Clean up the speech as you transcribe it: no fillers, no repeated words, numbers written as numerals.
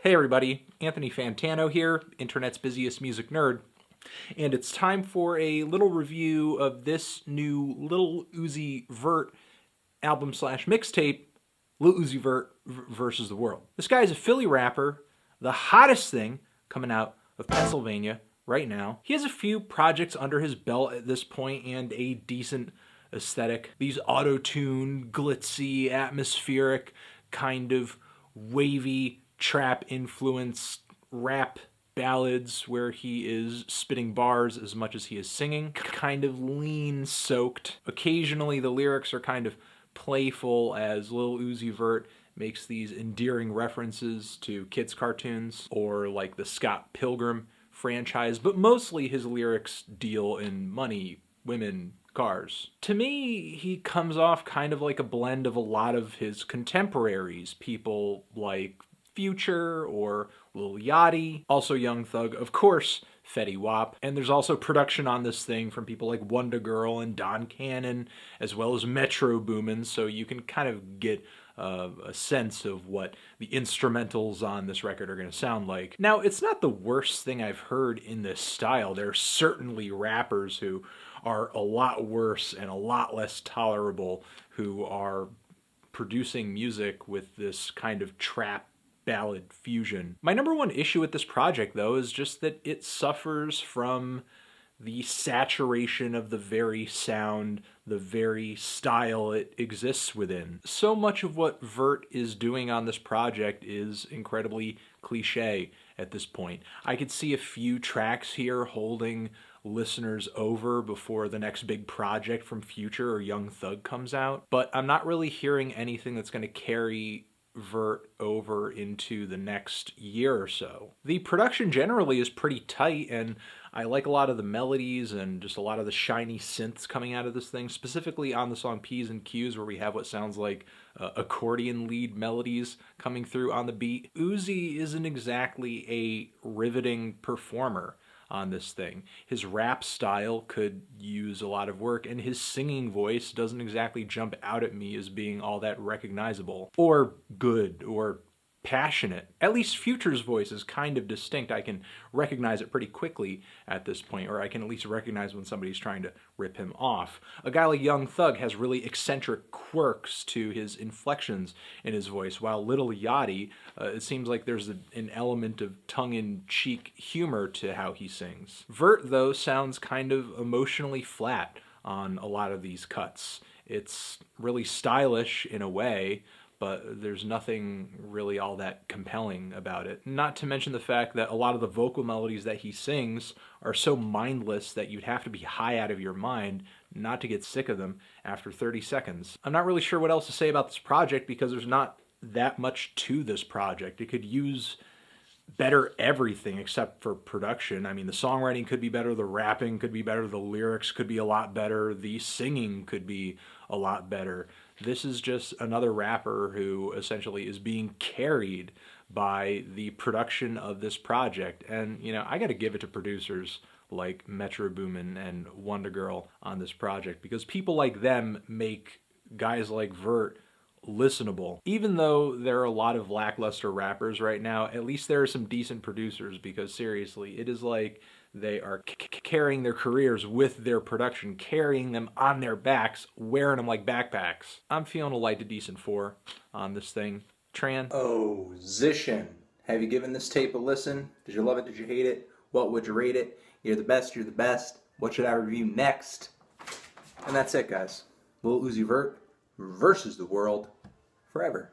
Hey everybody, Anthony Fantano here, internet's busiest music nerd, and it's time for a little review of this new Lil Uzi Vert album slash mixtape, Lil Uzi Vert versus the World. This guy is a Philly rapper, the hottest thing coming out of Pennsylvania right now. He has a few projects under his belt at this point and a decent aesthetic. These auto-tune, glitzy, atmospheric, kind of wavy, trap-influenced rap ballads where he is spitting bars as much as he is singing. Kind of lean-soaked. Occasionally the lyrics are kind of playful as Lil Uzi Vert makes these endearing references to kids' cartoons or like the Scott Pilgrim franchise, but mostly his lyrics deal in money, women, cars. To me, he comes off kind of like a blend of a lot of his contemporaries, people like Future or Lil Yachty, also Young Thug, of course, Fetty Wap, and there's also production on this thing from people like Wonder Girl and Don Cannon, as well as Metro Boomin, so you can kind of get a sense of what the instrumentals on this record are going to sound like. Now, it's not the worst thing I've heard in this style. There are certainly rappers who are a lot worse and a lot less tolerable who are producing music with this kind of trap ballad fusion. My number one issue with this project, though, is just that it suffers from the saturation of the very sound, the very style it exists within. So much of what Vert is doing on this project is incredibly cliche at this point. I could see a few tracks here holding listeners over before the next big project from Future or Young Thug comes out, but I'm not really hearing anything that's going to carry Vert over into the next year or so. The production generally is pretty tight, and I like a lot of the melodies and just a lot of the shiny synths coming out of this thing, specifically on the song P's and Q's, where we have what sounds like accordion lead melodies coming through on the beat. Uzi isn't exactly a riveting performer on this thing. His rap style could use a lot of work, and his singing voice doesn't exactly jump out at me as being all that recognizable or good or passionate. At least Future's voice is kind of distinct. I can recognize it pretty quickly at this point, or I can at least recognize when somebody's trying to rip him off. A guy like Young Thug has really eccentric quirks to his inflections in his voice, while Lil Yachty, it seems like there's an element of tongue-in-cheek humor to how he sings. Vert, though, sounds kind of emotionally flat on a lot of these cuts. It's really stylish in a way, but there's nothing really all that compelling about it. Not to mention the fact that a lot of the vocal melodies that he sings are so mindless that you'd have to be high out of your mind not to get sick of them after 30 seconds. I'm not really sure what else to say about this project because there's not that much to this project. It could use better everything except for production. I mean, the songwriting could be better, the rapping could be better, the lyrics could be a lot better, the singing could be a lot better. This is just another rapper who essentially is being carried by the production of this project. And, you know, I gotta give it to producers like Metro Boomin and Wonder Girl on this project, because people like them make guys like Vert listenable. Even though there are a lot of lackluster rappers right now, at least there are some decent producers, because seriously, it is like they are carrying their careers with their production, carrying them on their backs, wearing them like backpacks. I'm feeling a light to decent 4 on this thing. Tran? Oh, Zishin. Have you given this tape a listen? Did you love it? Did you hate it? What would you rate it? You're the best, you're the best. What should I review next? And that's it, guys. Lil Uzi Vert versus the world forever.